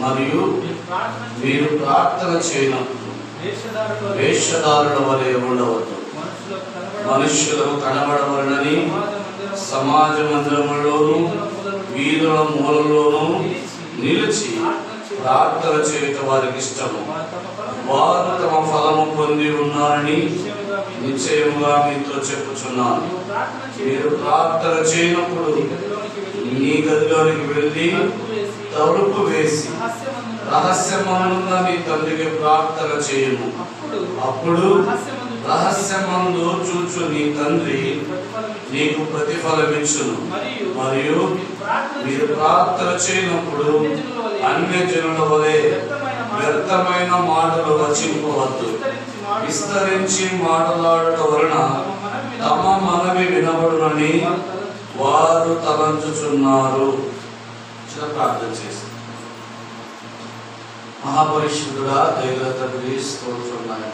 మరియు మీరు ప్రార్థన చేయనప్పుడు వేషధారుల వలె ఉండవద్దు, మనుష్యులకు కనబడవలనని సమాజ మందిరములోను వీధుల మూలలోనూ నిలిచి ప్రార్థన చేయటం వారికి ఇష్టము. వారు తమ ఫలము పొంది ఉన్నారని నిశ్చయముగా మీతో చెప్పుచున్నాను. మీరు ప్రార్థన చేయనప్పుడు నీ గదిలోనికి వెళ్ళి తలుపు వేసి రహస్యమందున నీ తండ్రికి ప్రార్థన చేయము. అప్పుడు రహస్యమందు చూచు నీ తండ్రి నీకు ప్రతిఫలమిచ్చును. మరియు మీరు ప్రార్థన చేయనప్పుడు అన్యజనుల వలె వ్యర్థమైన మాటలు వచింపవద్దు. విస్తరించి మాట్లాడటం వలన తమ మనవి వినబడునని వారు తలంచుచున్నారు. ప్రార్థన చేసి మహాపరిశుద్ధుడా దైవ తండ్రి స్తోత్రములు.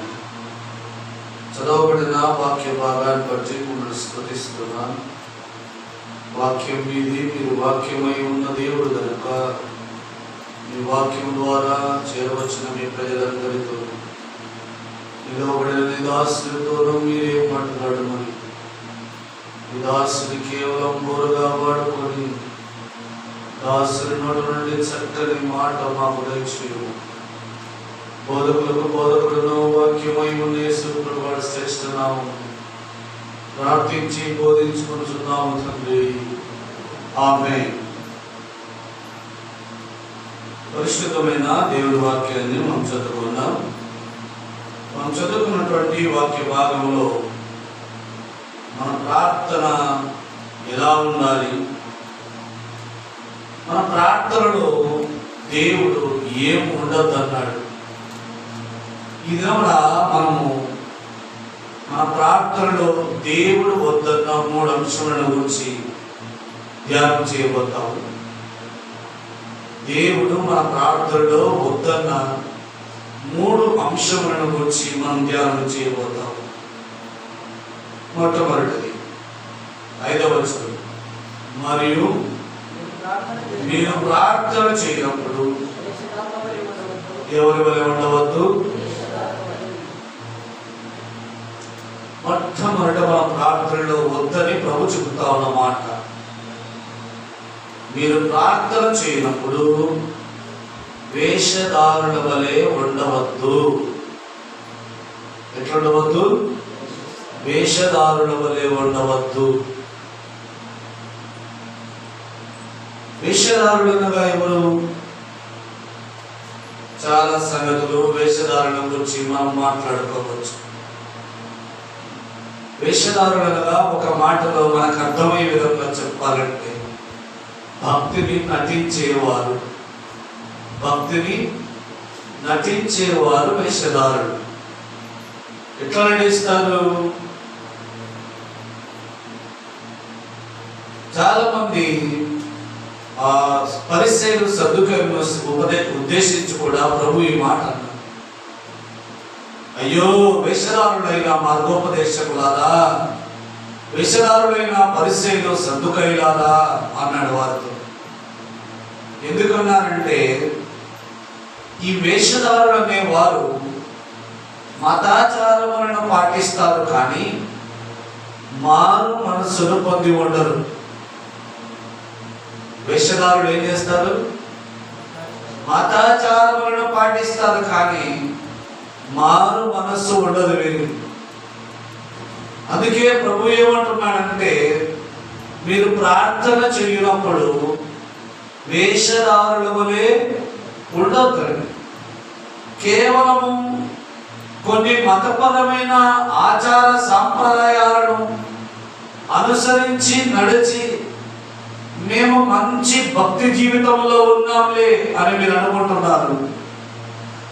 చదవబడిన వాక్య భాగాన్ని బట్టి మిమ్మల్ని స్తుతిస్తున్నాను. వాక్యం మీది, మీరు వాక్యమై ఉన్న దేవుడు కనుక మీ వాక్యం ద్వారా చేరవచ్చిన మీ ప్రజలందరితో నిలవబడిన నిదాసులతోనూ మీరే మాట్లాడమని, నిదాసుని కేవలం బోరుగా వాడుకొని దాసుని నోటి నుండి చక్కని మాట మాకు దయచేయము. బోధకులకు బోధకుడును వాక్యమై ఉన్న యేసుక్రీస్తు వారి శ్రేష్ఠ నామమున ప్రార్థించి బోధించుకొనుచున్నాము తండ్రి. ఆమేన్. పరిశుద్ధమైన దేవుడి వాక్యాన్ని మనం చదువుకున్నాం. మనం చదువుకున్నటువంటి వాక్య భాగంలో మన ప్రార్థన ఎలా ఉండాలి, మన ప్రార్థనలో దేవుడు ఏం ఉండద్దు అన్నాడు. ఈ దినమున మనము మన ప్రార్థనలో దేవుడు వద్దన్న 3 అంశాలను గురించి ధ్యానం చేయబోతాము. దేవుడు మన ప్రార్థనలో వద్దన్న 3 అంశములను గురించి మనం ధ్యానం చేయబోతాము. మొట్టమొదటిది 5వ వచనం, మరియు మీరు ప్రార్థన చేయనప్పుడు ఎవరి వలె ఉండవద్దు. మొట్టమొదట మన ప్రార్థనలో వద్దని ప్రభు చెబుతా ఉన్నమాట. మీరు ప్రార్థన చేయనప్పుడు వేషధారుల వలె ఉండవద్దు. ఎట్లా ఉండవద్దు? వేషధారుల వలె ఉండవద్దు. వేషధారులుగా ఎవరు? చాలా సంగతులు వేషధారుల గురించి మనం మాట్లాడుకోవచ్చు. వేషధారులుగా ఒక మాటలో మనకు అర్థమయ్యే విధంగా చెప్పాలంటే భక్తిని నటించేవారు. భక్తిని నటించేవారు వేషధారులు. ఎట్లా నటిస్తారు? చాలా మంది పరిసయ్యులు సద్దుకయ్యులను ఉద్దేశించి కూడా ప్రభు ఈ మాట అన్నారు. అయ్యో వేషధారులైన మార్గోపదేశకులారా, వేషధారులైన పరిసయ్యులు సద్దుకయ్యులారా అన్నాడు వారితో. ఎందుకన్నారంటే ఈ వేషధారులు అనేవారు మతాచారములను పాటిస్తారు కానీ మారు మనస్సును పొంది ఉండరు. వేషధారులు ఏం చేస్తారు? మతాచారములను పాటిస్తారు కానీ మారు మనస్సు ఉండదు వీరికి. అందుకే ప్రభు ఏమంటున్నాడంటే మీరు ప్రార్థన చేయనప్పుడు వేషధారుల వలె ఉండొద్దండి. కేవలము కొన్ని మతపరమైన ఆచార సాంప్రదాయాలను అనుసరించి నడిచి మేము మంచి భక్తి జీవితంలో ఉన్నాంలే అని మీరు అనుకుంటున్నారు.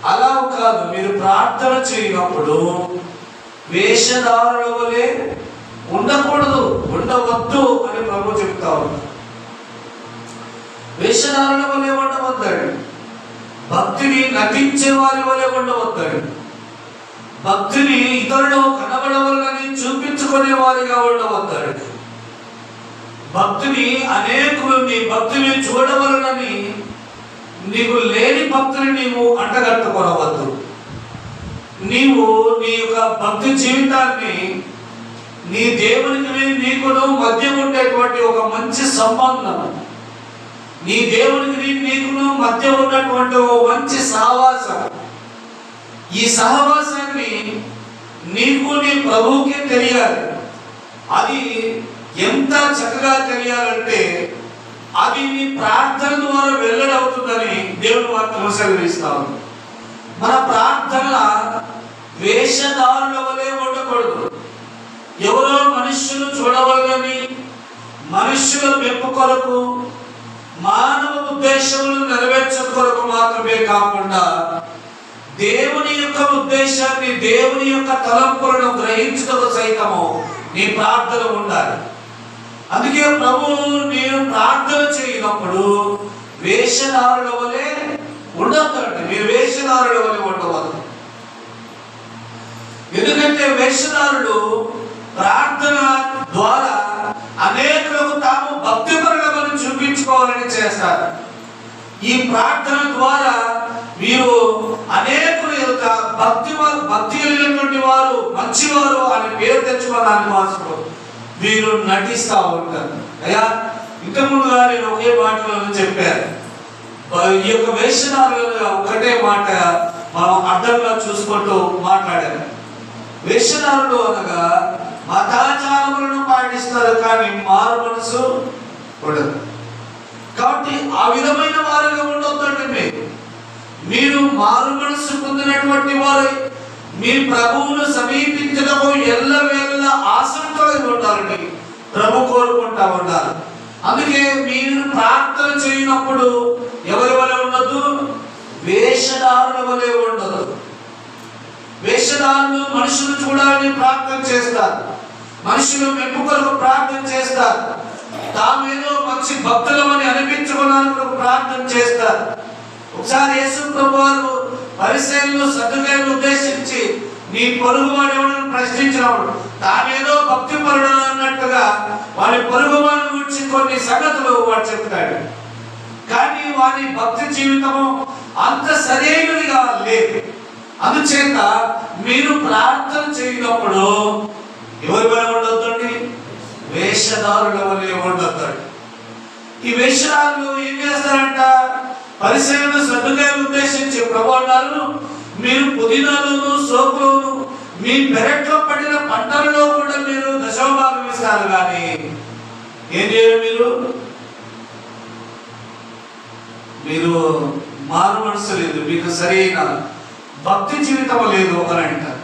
అలా కాదు. మీరు ప్రార్థన చేయనప్పుడు వేషధారుల వలె ఉండకూడదు, ఉండవద్దు అని ప్రభు చెప్తా ఉన్నారు. వేషధారుల వలె ఉండవద్దండి. భక్తిని నటించే వారి వలె ఉండవద్దండి. భక్తిని ఇతరులు కనబడవలని చూపించుకునే వారిగా ఉండవద్దండి. భక్తిని అనేకులు మీ భక్తిని చూడవలనని నీకు లేని భక్తిని నీవు అంటగట్టుకోవద్దు. నీవు నీ యొక్క భక్తి జీవితాన్ని నీ దేవునికి నీకును మధ్య ఉండేటువంటి ఒక మంచి సంబంధం, నీ దేవునికి నీకును మధ్య ఉన్నటువంటి ఒక మంచి సహవాసం, ఈ సహవాసాన్ని నీకు నీ ప్రభువుకి తెలియాలి. అది ఎంత చక్కగా తెలియాలంటే అది నీ ప్రార్థన ద్వారా వెల్లడవుతుందని దేవుని వాక్యం సెలవిస్తాను. మన ప్రార్థన వేషధారుల వలె ఉండకూడదు. ఎవరో మనుష్యులు చూడవలని, మనుష్యుల మెప్పు కొరకు, మానవ ఉద్దేశములు నెరవేర్చ కొరకు మాత్రమే కాకుండా దేవుని యొక్క ఉద్దేశాన్ని, దేవుని యొక్క తలంపులను గ్రహించుటకు సైతము నీ ప్రార్థన ఉండాలి. అందుకే ప్రభు నేను ప్రార్థన చేయనప్పుడు వేషధారుల వలె ఉండొద్దండి. మీరు వేషధారుల వలె ఉండవద్దు. ఎందుకంటే వేషధారులు ప్రార్థన ద్వారా అనేకులకు తాము భక్తిపరులను చూపించుకోవాలని చేస్తారు. ఈ ప్రార్థన ద్వారా మీరు అనేకులు భక్తి కలిగినటువంటి వారు, మంచివారు అని పేరు తెచ్చుకోవడానికి మాత్రం వీరు నటిస్తూ ఉంటారు. అయ్యా ఇంతకుముందుగా నేను ఒకే మాటలో చెప్పాను. ఈ యొక్క వేషధారులు ఒకటే మాట మనం అర్థంగా చూసుకుంటూ మాట్లాడారు. వేషధారులు అనగా మతాచారములను పాటిస్తారు కానీ మారు మనసు ఉండదు. కాబట్టి ఆ విధమైన వారిగా ఉండొద్దండి. మీరు మారు మనసు పొందినటువంటి వారు మీ ప్రభువును సమీపించడము ఎల్లవేళ ఆసక్తిగా ఉండాలని ప్రభు కోరుకుంటా ఉండాలి. అందుకే మీరు ప్రార్థన చేయనప్పుడు ఎవరి వలె ఉండదు, వేషధారుల వలె ఉండదు. వేషధారులు మనుషులు చూడాలని ప్రార్థన చేస్తారు, మనుషులు మెప్పు కొరకు ప్రార్థన చేస్తారు, తామేదో మంచి భక్తులమని అనిపించుకోవడానికి ప్రార్థన చేస్తారు. ఒకసారి యేసు ప్రభు వారు పరిసయ్యులు సద్దుకయ్యులను ఉద్దేశించి నీ పొరుగువాడు ఎవడని ప్రశ్నించినప్పుడు తానేదో భక్తి పరుడు అన్నట్టుగా వారి పొరుగువాడిని గురించి కొన్ని సంగతులు వాడు చెప్తాడు. కానీ వారి భక్తి జీవితము అంత సరైనదిగా లేదు. అందుచేత మీరు ప్రార్థన చేయనప్పుడు ఎవరి వలె ఉండొద్దండి, వేషధారుల వలె ఉండొద్దండి. ఈ వేషధారులు ఏం చేస్తారంట, పరిసయ్యులను సద్దుకయ్యులను ఉద్దేశించి ప్రభు అన్నారు, మీరు పుదీనాలోను సోపులోను మీ పెరట్లో పడిన పంటలలో కూడా మీరు దశమభాగం ఇస్తారు, కానీ ఏం చేయరు, మీరు మారు మనసు లేదు, మీకు సరైన భక్తి జీవితం లేదు అని అంటారు.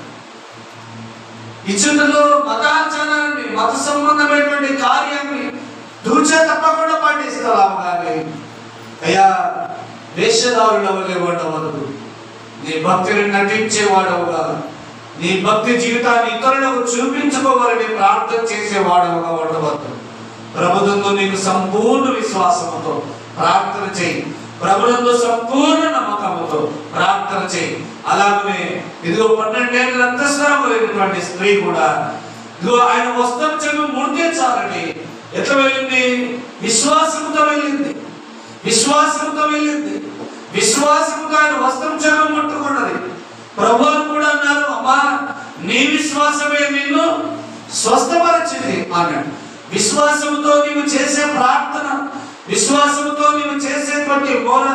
ఇచ్చుటలో మతాచారాన్ని, మత సంబంధమైనటువంటి కార్యాన్ని దూచే తప్పకుండా పాటిస్తాము. కానీ అయ్యా వేషధారుల వలె ఉండవద్దు. నీ భక్తిని నటించేవాడవుగా, నీ భక్తి జీవితాన్ని ఇతరులకు చూపించుకోవాలని ప్రార్థన చేసేవాడవుగా ఉండవద్దు. ప్రభునందు నీకు సంపూర్ణ విశ్వాసంతో ప్రార్థన చేయి, ప్రభునందు సంపూర్ణ నమ్మకంతో ప్రార్థన చేయి. అలాగనే ఇదిగో 12 ఏళ్ళ అంతఃస్రావం లేనటువంటి స్త్రీ కూడా ఇదిగో ఆయన వస్త్రం చెవి ముడితే చాలని ఎట్లా వెళ్ళింది, విశ్వాసంతో వెళ్ళింది, విశ్వాసంతో వెళ్ళింది, విశ్వాసంతో ఆయన వస్త్రం చెవి ముట్టుకున్నది. ప్రభువు కూడా అన్నారు, అమ్మా నీ విశ్వాసమే నిన్ను స్వస్థపరిచింది అన్నాడు. విశ్వాసంతో నీవు చేసే ప్రార్థన, విశ్వాసంతో నీవు చేసేటువంటి బోధ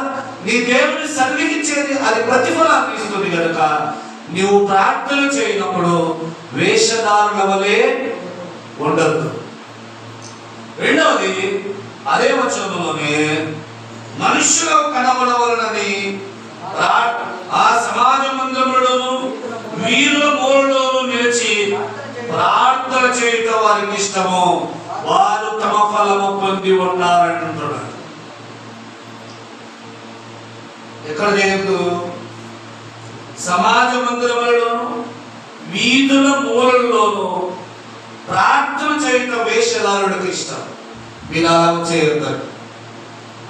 నీ దేవుని సన్నిధించేది, అది ప్రతిఫలాన్ని ఇస్తుంది. కనుక నీవు ప్రార్థన చేయనప్పుడు వేషధారుల వలె ఉండద్దు. రెండవది అదే వచనంలోనే మనుష్యులు కనబడవలనని ఆ సమాజ మందిరములోను వీరుల మూలలోను నిలిచి ప్రార్థన చేయటం వారికి ఇష్టము, వారు తమ ఫలము పొంది ఉన్నారంటున్నారు. ఎక్కడ చేయదు, సమాజ మందిరములలోను వీధుల మూలలోను ప్రార్థన చేయటం వేషధారుడికి ఇష్టం. మీరు అలా చేయగలుగుతారు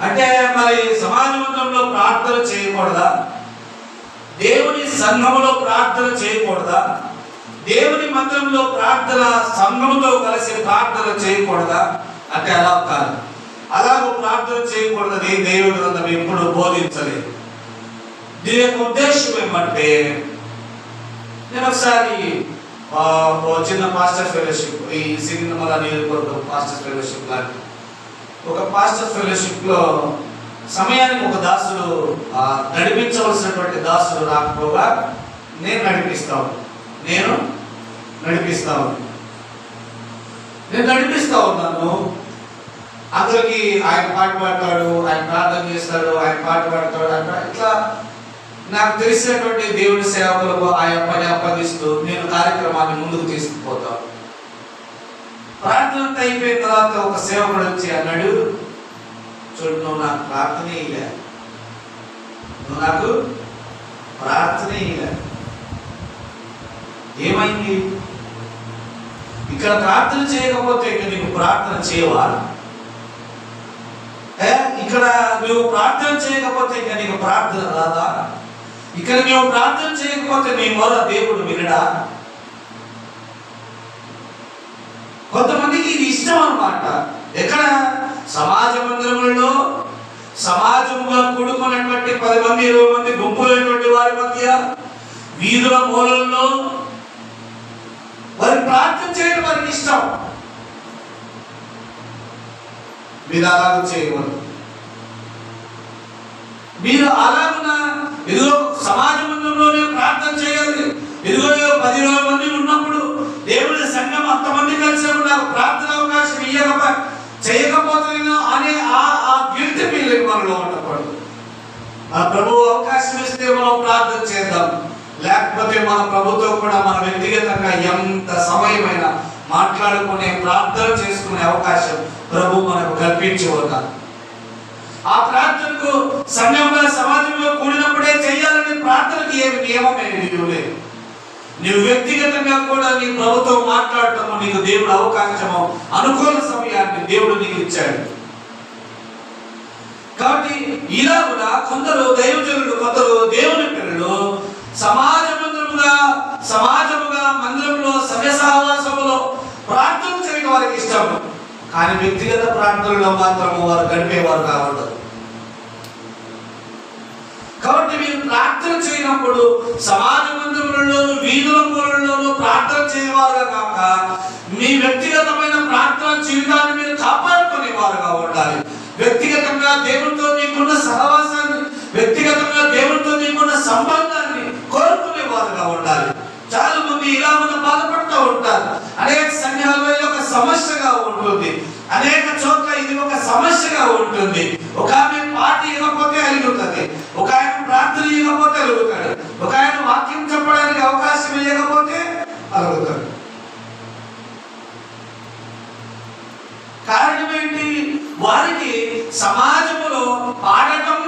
అంటే మరి సమాజ మందిరంలో ప్రార్థన చేయకూడదా, దేవుని సంఘములో ప్రార్థన చేయకూడదా, దేవుని మందిరంలో ప్రార్థన సంఘముతో కలిసి ప్రార్థన చేయకూడదా అంటే అలా కాదు. అలాగూ ప్రార్థన చేయకూడదని దైవ గ్రంథం ఎప్పుడు బోధించలేదు. దీని యొక్క ఉద్దేశం ఏమంటే, నేను ఒకసారి చిన్న పాస్టర్ ఫెలోషిప్, ఈ సిరిమల నియోజకవర్గం పాస్టర్ ఫెలోషిప్ లాంటి ఒక పాస్టర్ ఫెలోషిప్ లో సమయానికి ఒక దాసుడు, నడిపించవలసినటువంటి దాసుడు రాకపోగా నేను నడిపిస్తాను. నేను నడిపిస్తా ఉన్నాను. అందరికి ఆయన పాట పాడతాడు, ఆయన ప్రార్థన చేస్తాడు, ఆయన పాట పాడతాడు అంట. ఇట్లా నాకు తెలిసినటువంటి దేవుడి సేవకులకు ఆయన పని అప్పగిస్తూ నేను కార్యక్రమాన్ని ముందుకు తీసుకుపోతాను. ప్రార్థన అయిపోయిన తర్వాత ఒక సేవకుడు వచ్చి అన్నాడు, చూడు, నువ్వు నాకు ప్రార్థనే ఇలే, ఏమైంది? ఇక్కడ ప్రార్థన చేయకపోతే ఇక నీకు ప్రార్థన చేయవా? ఇక్కడ నువ్వు ప్రార్థన చేయకపోతే ఇక నీకు ప్రార్థన రాదా? ఇక్కడ నువ్వు ప్రార్థన చేయకపోతే నీ మొర దేవుడు వినడా? కొంతమందికి ఇది ఇష్టం అన్నమాట. ఎక్కడ? సమాజ మందిరములలో, సమాజంగా కూడుకున్నటువంటి 10 మంది 20 మంది గుంపులైనటువంటి వారి మధ్య, వీధుల మూలల్లో వారి ప్రార్థన చేయడం వారికి ఇష్టం. మీరు అలాగ చేయకూడదు. మీరు అలాగున ఇదిగో సమాజ మందిరంలోనే ప్రార్థన చేయాలి. ఇదిగో 10-20 మంది ఉన్నప్పుడు దేవుడి సంఘం అంతమంది కలిసినప్పుడు నాకు ప్రార్థన అవకాశం చేయకపోతున్నా అనే ఆ గిల్ట్ ఫీలింగ్ మనలో ఉండకూడదు. ఆ ప్రభువు అవకాశం ఇస్తే మనం ప్రార్థన చేద్దాం. లేకపోతే మన ప్రభుతో కూడా మన వ్యక్తిగతంగా ఎంత సమయమైనా మాట్లాడుకునే, ప్రార్థన చేసుకునే అవకాశం ప్రభు మనకు కల్పించవద్దు. ఆ ప్రార్థనకు సంఘంగా సమాజంలో కూడినప్పుడే చేయాలని ప్రార్థనకి ఏమి నియమం లేదు. నువ్వు వ్యక్తిగతంగా కూడా నీ ప్రభుతో మాట్లాడటము నీకు దేవుడు అవకాశము, అనుకూల సమయాన్ని దేవుడు నీకు ఇచ్చాడు. కాబట్టి ఇలా కూడా కొందరు దైవజనులు, కొందరు దేవుని పిల్లలు సమాజముగా మందిరంలో సభ్య సహవాసములో ప్రార్థన చేయడం వారికి ఇష్టం. కానీ వ్యక్తిగత ప్రార్థనలో మాత్రము వారు గడిపేవారు కావద్దు. కాబట్టి మీరు ప్రార్థన చేయనప్పుడు సమాజ మందిరంలోను, వీధుల మూలల్లోనూ ప్రార్థన చేయవారుగా కాక మీ వ్యక్తిగతమైన ప్రార్థన జీవితాన్ని మీరు కాపాడుకునేవారుగా ఉండాలి. వ్యక్తిగతంగా దేవుడితో నీకున్న సహవాసాన్ని, వ్యక్తిగతంగా దేవుడితో నీకున్న సంబంధాన్ని కోరుకునేవారుగా ఉండాలి. చాలా మంది ఇలా మనం బాధపడుతూ ఉంటారు. అనేక సంఘాలలో ఇది ఒక సమస్యగా ఉంటుంది, అనేక చోట్ల ఇది ఒక సమస్యగా ఉంటుంది. ఒక ఆమె పాట ఇవ్వకపోతే అలుగుతుంది, ఒక ఆయన ప్రార్థన ఇవ్వకపోతే అలుగుతాడు, ఒక ఆయన వాక్యం చెప్పడానికి అవకాశం ఇవ్వకపోతే అలుగుతాడు. కారణం ఏంటి? వారికి సమాజంలో పాడటం,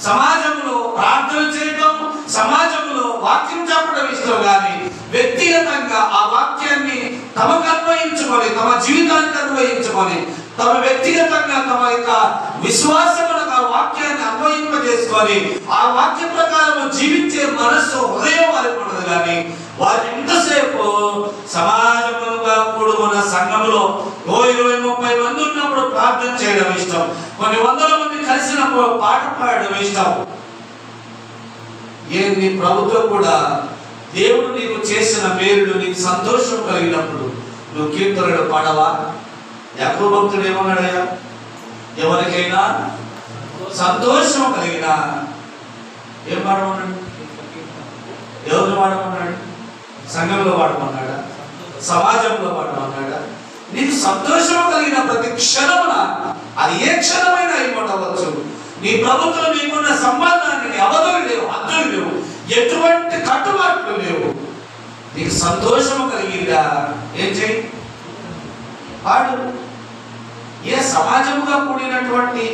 సమాజంలో ప్రార్థన చేయటం, సమాజంలో వాక్యం చెప్పడం ఇష్టం. కానీ వ్యక్తిగతంగా ఆ వాక్యాన్ని తమకు అన్వయించుకొని, తమ జీవితానికి అన్వయించుకొని, తమ వ్యక్తిగతంగా తమ యొక్క విశ్వాసములకు ఆ వాక్యాన్ని అన్వయింపజేసుకొని ఆ వాక్య ప్రకారం జీవించే మనస్సు, హృదయం వారికి ఉండదు. కానీ వారు ఎంతసేపు సమాజముగా కూడుకున్న సంఘంలో 20-30 మంది ఉన్నప్పుడు ప్రార్థన చేయడం ఇష్టం, కొన్ని 100 మంది కలిసినప్పుడు పాట పాడడం ఇష్టం. నీ ప్రభుత్వం కూడా దేవుడు నీకు చేసిన మేలులు నీకు సంతోషం కలిగినప్పుడు నువ్వు కీర్తనలు పాడవా? యాకోబు భక్తుడు ఏమన్నాడయ్యా? ఎవరికైనా సంతోషం కలిగిన ఏం పాడమన్నాడు? ఎవరు పాడమన్నాడు? సంఘంలో పాడమన్నాడా? సమాజంలో పాడమన్నాడా? నీకు సంతోషం కలిగిన ప్రతి క్షణమున, అది ఏ క్షణమైనా అయిపోవచ్చు, నీ ప్రభుత్వం నీకున్న సంబంధానికి అవధులు లేవు, హద్దులు లేవు, ఎటువంటి కట్టుబాట్లు లేవు. నీకు సంతోషము కలిగిందా? ఏం చేయి? పాడు. ఏ సమాజముగా కూడినటువంటి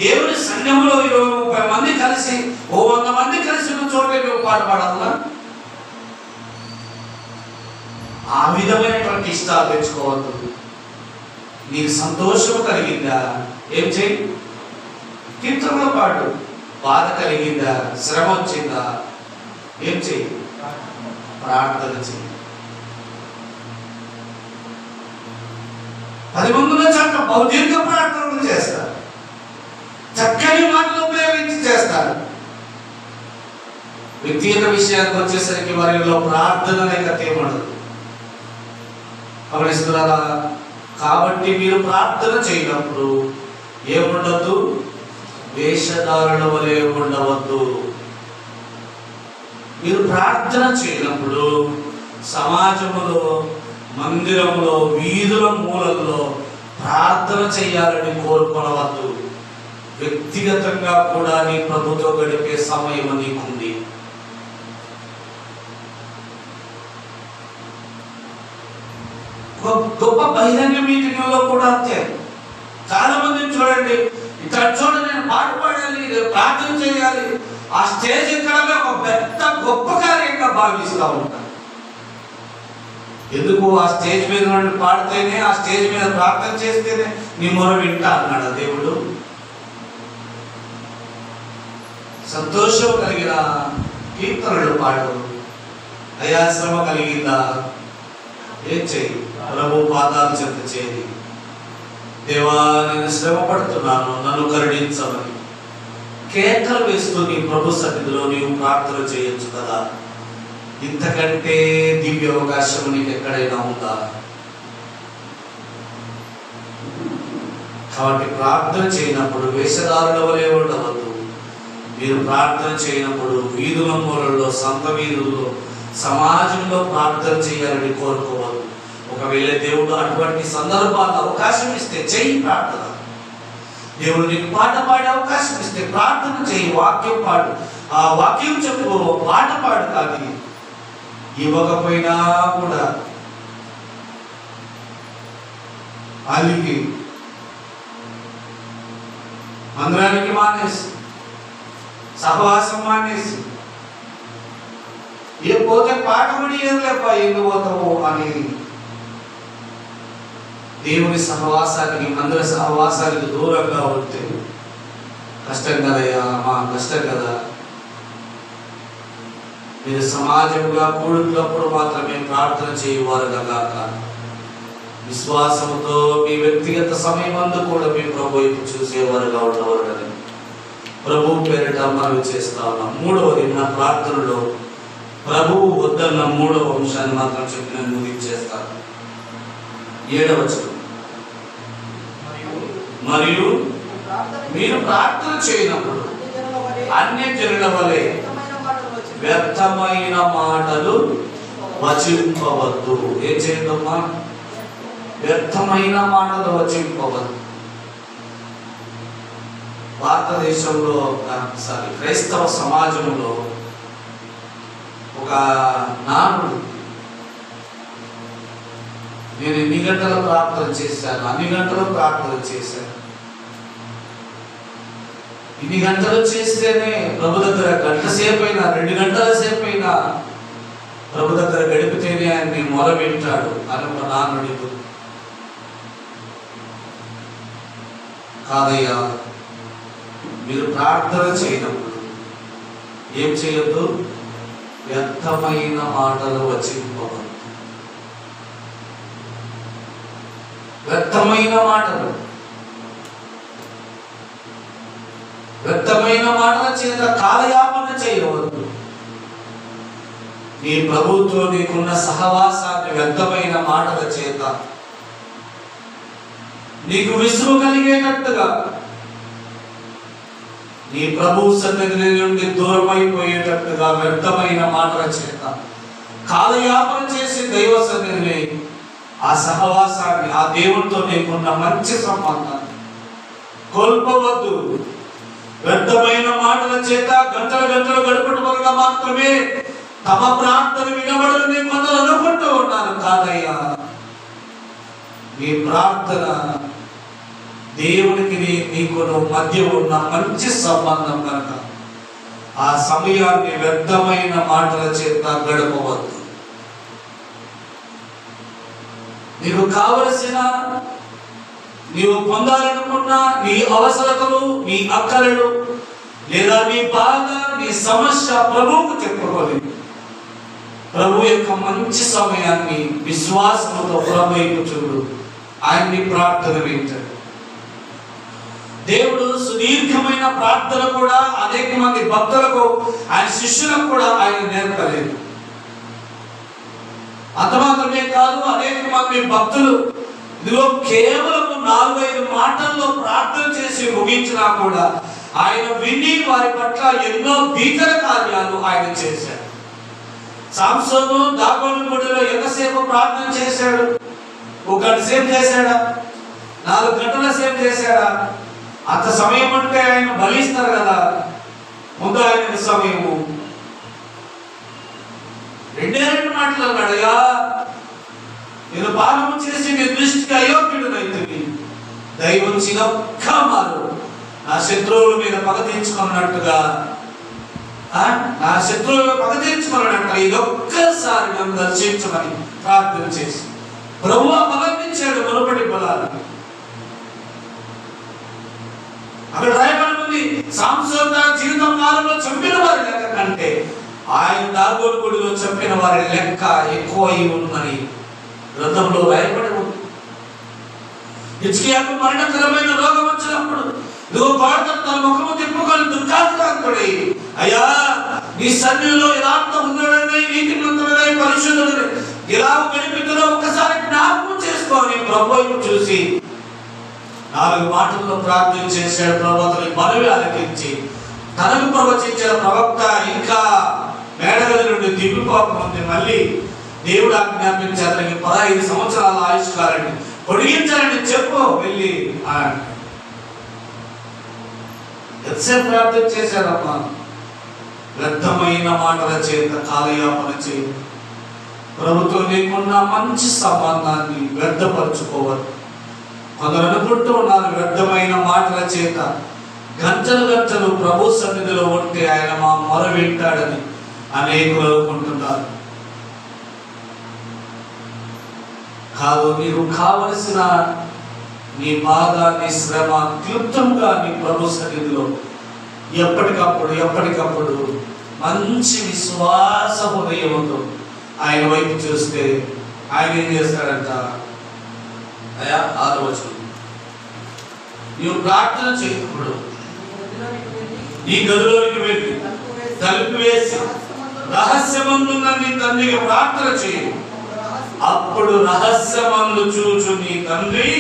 దేవుని సంఘములో 20-30 మంది కలిసి 100 మంది కలిసి చోటే నువ్వు పాట పాడాలా? ఆ విధమైనటువంటి ఇష్టాలు తెచ్చుకోవద్దు. నీకు సంతోషం కలిగిందా? ఏం చేయి? కీర్తనలో పాడు. బాధ కలిగిందా? శ్రమ వచ్చిందా? ఏం చేయి? ప్రార్థన చేయి. 10 మందిలో చక్క బౌద్ధిక ప్రార్థనలు చేస్తారు. చక్కని మాటలు ఉపయోగించి చేస్తారు. వ్యక్తిగత విషయానికి వచ్చేసరికి వారిలో ప్రార్థన లేక తేమడదు. గమనిస్తున్నారా? కాబట్టి మీరు ప్రార్థన చేయనప్పుడు ఏముండద్దు, వేషధారుల వలె ఉండవద్దు. మీరు ప్రార్థన చేయనప్పుడు సమాజంలో, మందిరంలో, వీధుల మూలల్లో ప్రార్థన చేయాలని కోరుకొనవద్దు. వ్యక్తిగతంగా కూడా నీ ప్రభుతో గడిపే సమయం నీకుంది. గొప్ప బహిరంగ మీటింగ్లో కూడా అంతే. చాలా మందిని చూడండి, ఇక్కడ చూడండి, నేను పాట పాడాలి, ప్రార్థన చేయాలి, ఆ స్టేజ్ ఎక్కడమే ఒక పెద్ద గొప్ప కార్యంగా భావిస్తూ ఉంటాను. ఎందుకు? ఆ స్టేజ్ మీద నుండి పాడితేనే, ఆ స్టేజ్ మీద ప్రార్థన చేస్తేనే నీ మొర వింటా అన్నాడు దేవుడు. సంతోషం కలిగిన కీర్తనలు పాడు. అయా శ్రమ కలిగిందా? ఏం చేయి? ప్రభు పాదాలు చెంత చేయి. దేవా, నేను శ్రమ పడుతున్నాను, నన్ను కరుణించమని కేకలు వేస్తూ నీ ప్రభు సన్నిధిలో నీవు ప్రార్థన చేయొచ్చు కదా. ఇంతకంటే దివ్య అవకాశం నీకు ఎక్కడైనా ఉందా? కాబట్టి ప్రార్థన చేయనప్పుడు వేషధారుల వలె ఉండవద్దు. మీరు ప్రార్థన చేయనప్పుడు వీధుల మూలల్లో, సంత వీధుల్లో, సమాజంలో ప్రార్థన చేయాలని కోరుకోవద్దు. ఒకవేళ దేవుడు అటువంటి సందర్భాలు అవకాశం ఇస్తే చెయ్యి ప్రార్థన. దేవుడు నీకు పాట పాడే అవకాశం ఇస్తే ప్రార్థన చెయ్యి, వాక్యం పాడు, ఆ వాక్యం చెప్పు, పాట పాడు. కానీ ఇవ్వకపోయినా కూడా అలిగి మందిరానికి మానేసి, సహవాసం మానేసి, ఏ పోతే పాట కూడా ఏం లేప, ఎందుకు పోతావు అని దేవుని సహవాసానికి, మందిర సహవాసానికి దూరంగా ఉంటే కష్టం కదయ్యా, మా కష్టం కదా. మీరు సమాజంగా కూడుకున్నప్పుడు మాత్రమే ప్రార్థన చేయవారుగా కాక, విశ్వాసంతో మీ వ్యక్తిగత సమయమందు కూడా మీ ప్రభు వైపు చూసేవారుగా ఉండవాలని ప్రభు పేరిట మనవి చేస్తా ఉన్నాం. మూడవది, మన ప్రార్థనలో ప్రభువు వద్దన్న మూడవ అంశాన్ని మాత్రం చెప్పి నేను ముగించేస్తాను. 7వ వచనం, మరియు మీరు ప్రార్థన చేయనప్పుడు అన్య జనుల వలె వ్యర్థమైన మాటలు వచింపవద్దు. ఏం చేయదమ్మా? వ్యర్థమైన మాటలు వచింపవద్దు. భారతదేశంలో, క్రైస్తవ సమాజంలో ఒక నానుడు, నేను ఎన్ని గంటలు ప్రార్థన చేశాను, అన్ని గంటలు ప్రార్థన చేశాను, ఇన్ని గంటలు చేస్తేనే ప్రభు దగ్గర గంట సేపు అయినా, 2 గంటల సేపు అయినా ప్రభు దగ్గర గడిపితేనే ఆయన్ని మొర వింటాడు అని ఒక నానుడు. కాదయ్యా, మీరు ప్రార్థన చేయనప్పుడు ఏం చేయొద్దు? వ్యర్థమైన మాటలు వచింపవద్దు. వ్యర్థమైన మాటలు, వ్యర్థమైన మాటల చేత కాలయాపన చేయవద్దు. నీ ప్రభుత్వం నీకున్న సహవాసాన్ని వ్యర్థమైన మాటల చేత నీకు విసుగు కలిగేటట్టుగా, నీ ప్రభు సన్నిధి నుండి దూరమైపోయేటట్టుగా వ్యర్థమైన మాటల చేత కాలయాపన చేసి దైవ సన్నిధిని, ఆ సహవాసాన్ని, ఆ దేవునితో నీకున్న మంచి సంబంధాన్ని కోల్పోవద్దు. వ్యర్థమైన మాటల చేత గంటలు గంటలు గడపడం వల్ల మాత్రమే తమ ప్రార్థన వినబడని కొందరు అనుకుంటూ ఉన్నారు. కాదయ్యా, నీ ప్రార్థన దేవునికి నీకు మధ్య ఉన్న మంచి సంబంధం కనుక ఆ సమయాన్ని వ్యర్థమైన మాటల చేత గడపవద్దు. నీకు కావలసిన, నీవు పొందాలనుకున్న నీ అవసరతలు, నీ అక్కరలు, లేదా నీ బాధ, నీ సమస్య ప్రభువుకు చెప్పుకొని ప్రభు యొక్క మంచి సమయాన్ని విశ్వాసంతో ప్రభు వైపు చూడు. ఆయన్ని ప్రార్థన వింటాడు. దేవుడు సుదీర్ఘమైన ప్రార్థన కూడా అనేక మంది భక్తులకు, ఆయన శిష్యులకు కూడా ఆయన నేర్పలేదు. అంత మాత్రమే కాదు, అనేక మంది భక్తులు ఇదిగో కేవలం 4-5 మాటల్లో ప్రార్థన చేసి ముగించినా కూడా ఆయన విని వారి పట్ల ఎన్నో భీకర కార్యాలు ఆయన చేశాడు. సాంసోను దాగోను గుడిలో ఎంతసేపు ప్రార్థన చేశాడు? 1 గంట సేపు చేశాడా? 4 గంటల సేపు చేశాడా? అంత సమయం అంటే ఆయన బలిస్తారు కదా, ముందు ఆయన సమయము 2 మాటలు అన్నాడు, అయ్యా నేను పాపము చేసి నీ దృష్టికి అయోగ్యుడినైతిని, దయవుంచి ఒక్క మారు నా శత్రువుల మీద పగ తీర్చుకున్నట్టుగా, నా శత్రువుల పగ తీర్చుకున్నట్టుగా ఇదొక్కసారి నన్ను దర్శించమని ప్రార్థన చేసి ప్రభువు బలమిచ్చాడు. మునుపటి బలాలు అక్కడ రాయబడి ఉంది, సాంసోను తన జీవితం కాలంలో చంపిన వారి లెక్క కంటే ఆయన దాగోను గుడిలో చంపిన వారి లెక్క ఎక్కువ ఉందని గ్రంథంలో రాయబడి ఉంది. హిజ్కియాకు మరణకరమైన రోగం వచ్చినప్పుడు ఇదిగో పాడుతాడు, తన ముఖము తిప్పుకొని దుఃఖాక్రాంతుడై, అయ్యా నీ సన్నిధిలో యథార్థ హృదయుడై, నీతిమంతుడై, పరిశుద్ధుడై ఇలాగ గడిపితులో ఒకసారి జ్ఞాపకం చేసుకోని ప్రభు వైపు చూసి 4 మాటల్లో ప్రార్థన చేశాడు. ప్రభు అతని మనవి ఆలకించి తనకు ప్రవచించిన ప్రవక్త ఇంకా మేడగది నుండి దిగిపోకముందు మళ్ళీ దేవుడు ఆజ్ఞాపించి అతనికి 15 సంవత్సరాల ఆయుష్కాలాన్ని పొడిగించాలని చెప్పు వెళ్ళి ఎంతసేపు ప్రార్థన చేశాడమ్మా? వ్యర్థమైన మాటల చేత కాలయాపన చేయ, ప్రభుత్వం నీకున్న మంచి సంబంధాన్ని వ్యర్థపరచుకోవద్దు. కొందరు అనుకుంటూ ఉన్నారు, వ్యర్థమైన మాటల చేత గంటలు గంటలు ప్రభు సన్నిధిలో ఉంటే ఆయన మా మొర వింటాడని అనేకులు అనుకుంటున్నారు. కాదు, నీకు కావలసిన నీ బాధ, నీ శ్రమ క్లుప్తంగా నీ ప్రభు సన్నిధిలో ఎప్పటికప్పుడు మంచి విశ్వాస హృదయంతో ఆయన వైపు చూస్తే ఆయన ఏం చేస్తాడంట? అయ్యా 6వ వచనం, నీవు ప్రార్థన చేయకూడదు, నీ గదిలోనికి వెళ్ళి తలుపు వేసి రహస్యమందున్న నీ తండ్రికి ప్రార్థన చేయి, అప్పుడు రహస్యమందు చూచు నీ తండ్రి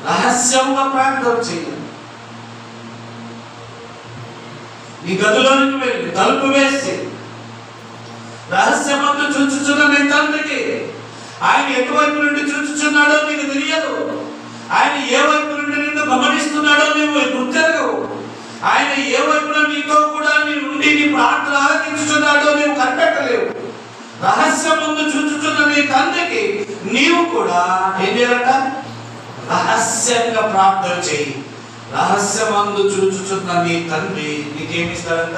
రహస్యంగా ప్రార్థన చేయాలి. నీ గదిలోనికి వెళ్ళి తలుపు వేసి రహస్యమందు చూచుచున్న నీ తండ్రికి, ఆయన ఎటువైపు నుండి చూచుచున్నాడో నీకు తెలియదు, ఆయన ఏ వైపు నుండి నిన్ను గమనిస్తున్నాడో నీవు గుర్తెరగవు, ఆయన ఏ వైపున నీతో కూడా ఉండి నీ ప్రార్థన ఆలకించుచున్నాడో నీవు కనిపెట్టలేవు. రహస్యమందు చూచుచున్న నీ తండ్రికి నీవు కూడా ఏం చేయాలంట? రహస్యంగా ప్రార్థన చేయి. రహస్యమందు చూచుచున్న నీ తండ్రి నీకేమిస్తాడంట?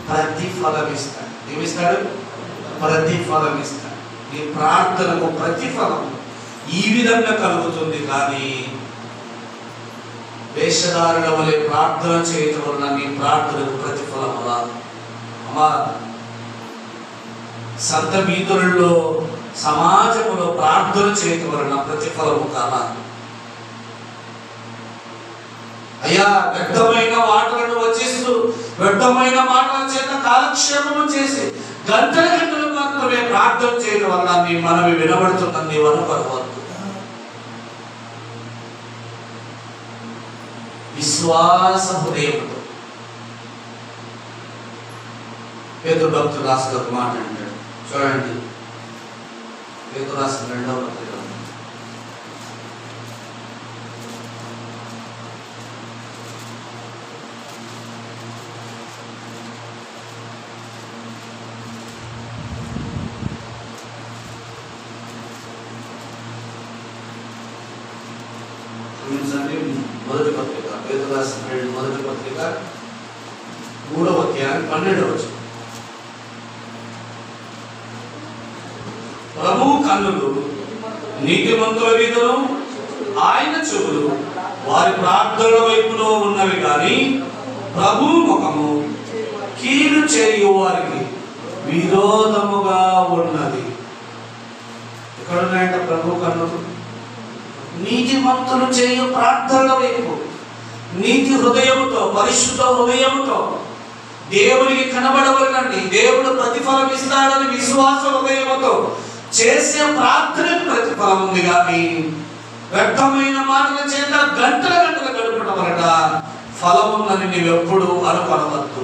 ప్రతిఫలం ఇస్తాడు. ఏమిస్తాడు? ప్రతిఫలం ఇస్తాడు. నీ ప్రార్థనకు ప్రతిఫలం ఈ విధంగా కలుగుతుంది. కానీ వేషధారుల వలె ప్రార్థన చేయటం వలన నీ ప్రార్థనకు ప్రతిఫలం రాదు. అమ్మా, సంత వీధులలో సమాజంలో ప్రార్థన చేయటం వలన ప్రతిఫలము కాదా? అయ్యా, వ్యర్థమైన మాటలను వచిస్తూ వ్యర్థమైన మాటల చేత కాలక్షేపము చేసి గంటలు మాత్రమే ప్రార్థన చేయడం వల్ల నీ మనవి వినబడుతుందని నీవు అనుకోవద్దు. విశ్వాస హృదయంతో పేతురు భక్తుడు రాసిన ఒక మాట అంటాడు, చూడండి. పేతురు రాసిన 2వ పత్రిక మొదటి పత్రిక, పేతురు రాసిన మొదటి పత్రిక 3వ అధ్యాయం 12వ వచనం. ప్రభువు కన్నులు నీతిమంతుల మీదను ఆయన చెవులు వారి ప్రార్థనల వైపులో ఉన్నవి కానీ ప్రభువు ముఖము కీడు చేయు వారికి విరోధముగా ఉన్నది. ఎక్కడున్నాయంట ప్రభు కన్నులు? నీతిమంతులు చేయు ప్రార్థనల వైపు నీతి హృదయముతో, పరిశుద్ధ హృదయముతో దేవునికి కనబడవలనండి, దేవుడు ప్రతిఫలం ఇస్తాడని విశ్వాస హృదయముతో చేసే ప్రార్థనకు ప్రతిఫలం ఉంది. కానీ వ్యర్థమైన మాటల చేత గంటల గంటలు గడపడం వలన ఫలం ఉందని నీవెప్పుడు అనుకొనవద్దు.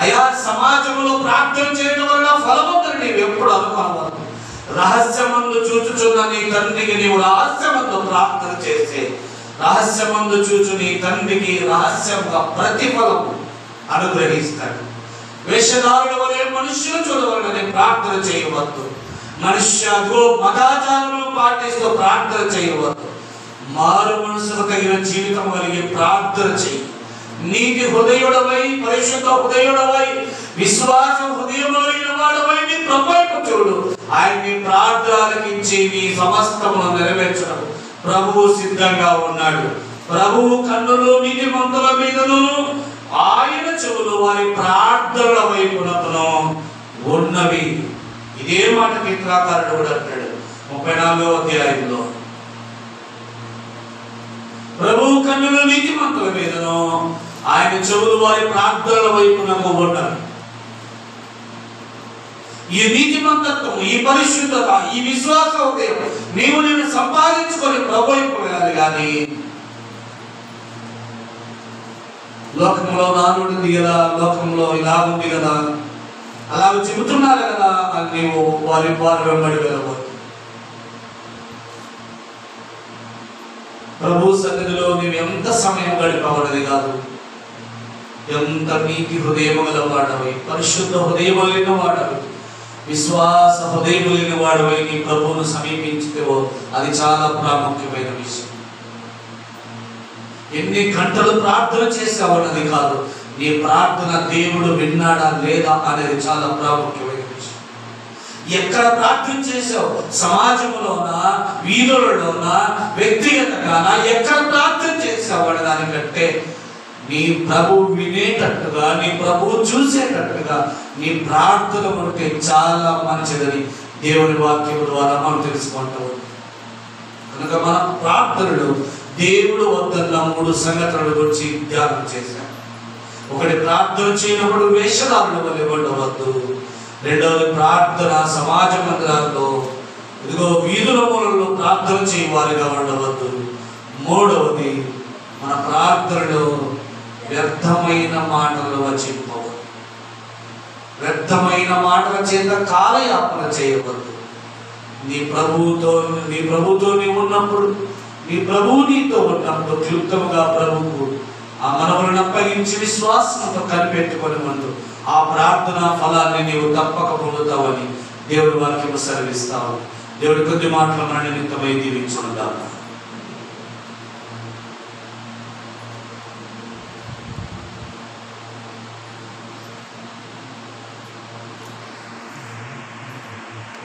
అయ్యా, సమాజంలో ప్రార్థన చేయడం వల్ల ఫలం ఉందని నీవెప్పుడు అనుకొనవద్దు. రహస్యమందు చూచుచున్న నీ తండ్రికి నీవు రహస్యమందు ప్రార్థన చేస్తే రహస్యమందు చూచు నీ తండ్రికి రహస్యంగా ప్రతిఫలం అనుగ్రహిస్తాడు. వేషధారుల వలె మనుష్యులు చూడవలనని ప్రార్థన చేయవద్దు. మనుష్యో మతాచారములు పాటిస్తూ ప్రార్థన చేయవద్దు. మారు మనసుకు తగిన జీవితం కలిగి ప్రార్థన చేయి. నీతి హృదయుడవై, పరిశుద్ధ హృదయుడవై, విశ్వాస హృదయంలో వాడవై నీ ప్రభువైపు చూడు. ఆయన్ని ప్రార్థన ఆలకించి నీ సమస్తమును నెరవేర్చడం ప్రభువు సిద్ధంగా ఉన్నాడు. ప్రభువు కన్నులు నీతిమంతుల మీదను, ఆయన చెవులు వారి ప్రార్థనల వైపునకును ఉన్నవి. ఇదే మాట కీర్తనాకారుడు కూడా అంటాడు 34వ అధ్యాయంలో. ప్రభువు కన్నులు నీతిమంతుల మీదను, ఆయన చెవులు వారి ప్రార్థనల వైపునకు ఉన్నవి. ఈ నీతిమంతత్వం, ఈ పరిశుద్ధత, ఈ విశ్వాస హృదయం నీవు నేను సంపాదించుకొని ప్రభు వైపు వెళ్ళాలి. కానీ లోకంలో నానుంది కదా, లోకంలో ఇలా ఉంది కదా, అలాగ చెబుతున్నారు కదా అని నీవు వారి వెంబడి వెళ్ళవద్దు. ప్రభు సన్నిధిలో నీవు ఎంత సమయం గడిపవన్నది కాదు, ఎంత నీతి హృదయం గల వాడవై, పరిశుద్ధ హృదయం కలిగిన వాడవై, విశ్వాస హృదయం కలిగిన వాడవై నీ ప్రభువును సమీపించితేవో అది చాలా ప్రాముఖ్యమైన విషయం. ఎన్ని గంటలు ప్రార్థన చేసావన్నది కాదు, నీ ప్రార్థన దేవుడు విన్నాడా లేదా అనేది చాలా ప్రాముఖ్యమైన విషయం. ఎక్కడ ప్రార్థన చేసావు, సమాజంలోనా, వీధులలోనా, వ్యక్తిగతంగానా, ఎక్కడ ప్రార్థన చేసావు అనే దానికంటే నీ ప్రభువు వినేటట్టుగా, నీ ప్రభువు చూసేటట్టుగా నీ ప్రార్థన ఉంటే చాలా మంచిదని దేవుని వాక్యం ద్వారా మనం తెలుసుకుంటాం. కనుక మన ప్రార్థనలు దేవుడు వద్దన్న 3 సంగతుల గురించి ధ్యానం చేశాం. ఒకటి, ప్రార్థన చేయనప్పుడు వేషధారుల వలె ఉండవద్దు. రెండవది, ప్రార్థన సమాజ మందిరాల్లో, ఇదిగో వీధుల మూలలో ప్రార్థన చేయవారిగా ఉండవద్దు. మూడవది, మన ప్రార్థనలో వ్యర్థమైన మాటలు వచింపవద్దు. వ్యర్థమైన మాటల చేత కాలయాపన చేయవద్దు. నీ ప్రభువుతో నీవు ఉన్నప్పుడు, నీ ప్రభువు నీతో ఉన్నప్పుడు క్లుప్తముగా ప్రభువు ఆ మనవులను అప్పగించి విశ్వాసంతో కనిపెట్టుకొని ముందు ఆ ప్రార్థన ఫలాన్ని నీవు తప్పక పొందుతావని దేవుడి వాక్యము సెలవిస్తావు. దేవుడి కొద్ది మాటలు మన నిమిత్తమై దీవించునుగాక.